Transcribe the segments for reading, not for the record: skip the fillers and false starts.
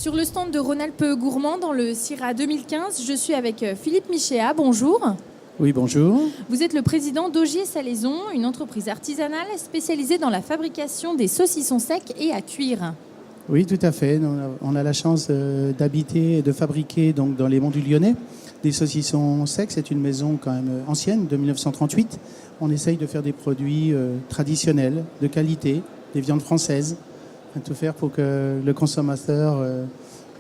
Sur le stand de Rhône-Alpes Gourmand dans le CIRA 2015, je suis avec Philippe Michéa. Bonjour. Oui, bonjour. Vous êtes le président d'Augier Salaison, une entreprise artisanale spécialisée dans la fabrication des saucissons secs et à cuire. Oui, tout à fait. On a la chance d'habiter et de fabriquer donc, dans les Monts du Lyonnais des saucissons secs. C'est une maison quand même ancienne, de 1938. On essaye de faire des produits traditionnels, de qualité, des viandes françaises. Tout faire pour que le consommateur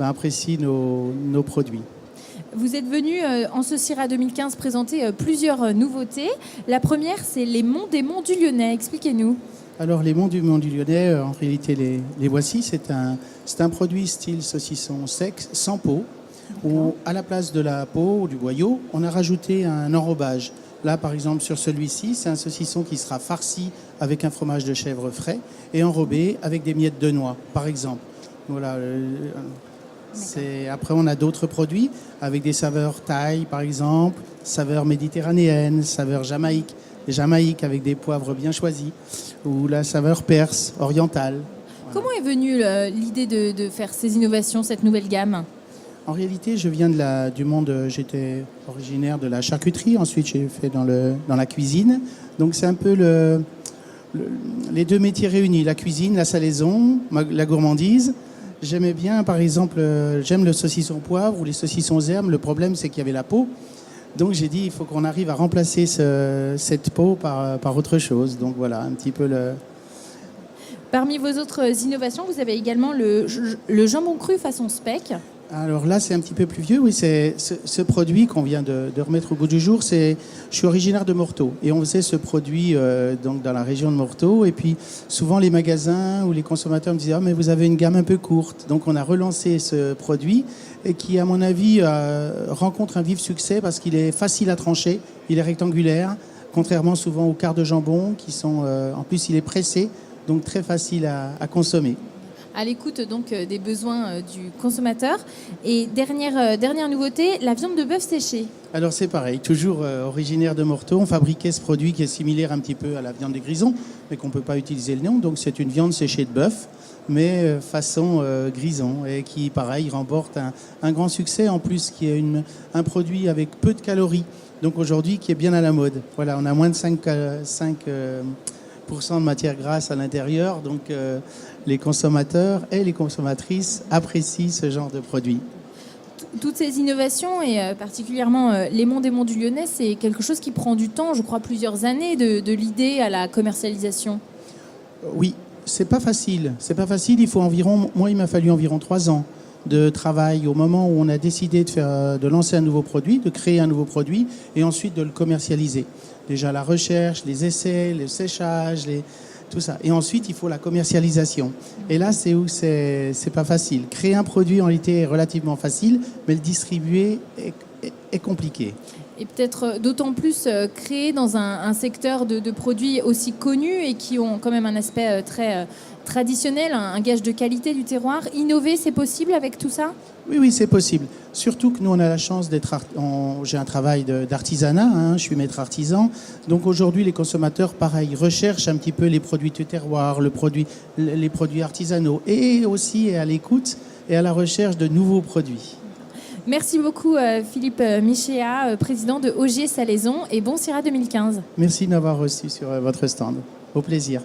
apprécie nos produits. Vous êtes venu en ce CIRA 2015 présenter plusieurs nouveautés. La première, c'est les monts des Monts du Lyonnais. Expliquez-nous. Alors les monts du Lyonnais, en réalité les voici. C'est un produit style saucisson sec, sans peau, où à la place de la peau ou du boyau, on a rajouté un enrobage. Là, par exemple, sur celui-ci, c'est un saucisson qui sera farci avec un fromage de chèvre frais et enrobé avec des miettes de noix, par exemple. Voilà. Après, on a d'autres produits avec des saveurs thaï, par exemple, saveurs méditerranéennes, saveurs Jamaïque avec des poivres bien choisis, ou la saveur perse, orientale. Comment est venue l'idée de faire ces innovations, cette nouvelle gamme ? En réalité, je viens du monde, j'étais originaire de la charcuterie, ensuite j'ai fait dans la cuisine. Donc c'est un peu les deux métiers réunis, la cuisine, la salaison, la gourmandise. J'aimais bien, par exemple, j'aime le saucisson poivre ou les saucissons herbes. Le problème, c'est qu'il y avait la peau. Donc j'ai dit, il faut qu'on arrive à remplacer cette peau par autre chose. Donc voilà, un petit peu le... Parmi vos autres innovations, vous avez également le jambon cru façon speck. Alors là, c'est un petit peu plus vieux. Oui, c'est ce produit qu'on vient de remettre au goût du jour. Je suis originaire de Morteau et on faisait ce produit donc dans la région de Morteau. Et puis souvent les magasins ou les consommateurs me disaient « Ah, mais vous avez une gamme un peu courte ». Donc on a relancé ce produit et qui, à mon avis, rencontre un vif succès parce qu'il est facile à trancher, il est rectangulaire, contrairement souvent aux quarts de jambon qui sont... en plus, il est pressé, donc très facile à consommer. À l'écoute donc des besoins du consommateur. Et dernière nouveauté, la viande de bœuf séchée. Alors c'est pareil, toujours originaire de Morteau, on fabriquait ce produit qui est similaire un petit peu à la viande des grisons, mais qu'on ne peut pas utiliser le nom. Donc c'est une viande séchée de bœuf, mais façon grison, et qui pareil remporte un grand succès, en plus qui est un produit avec peu de calories. Donc aujourd'hui qui est bien à la mode. Voilà, on a moins de 5% de matière grasse à l'intérieur, donc les consommateurs et les consommatrices apprécient ce genre de produit. Toutes ces innovations, et particulièrement les monts des Monts du Lyonnais, c'est quelque chose qui prend du temps, je crois plusieurs années, de l'idée à la commercialisation. Oui, c'est pas facile. Moi, il m'a fallu environ 3 ans de travail au moment où on a décidé de lancer un nouveau produit, de créer un nouveau produit et ensuite de le commercialiser. Déjà la recherche, les essais, le séchage, tout ça. Et ensuite, il faut la commercialisation. Et là, c'est où c'est pas facile. Créer un produit, en réalité, est relativement facile, mais le distribuer est compliqué. Et peut-être d'autant plus créé dans un secteur de produits aussi connus et qui ont quand même un aspect très traditionnel, un gage de qualité du terroir. Innover, c'est possible avec tout ça ? Oui, c'est possible. Surtout que nous, on a la chance j'ai un travail d'artisanat, je suis maître artisan. Donc aujourd'hui, les consommateurs, pareil, recherchent un petit peu les produits de terroir, les produits artisanaux, et aussi à l'écoute et à la recherche de nouveaux produits. Merci beaucoup Philippe Michéa, président de Augier Salaison, et bon CIRA 2015. Merci de m'avoir reçu sur votre stand. Au plaisir.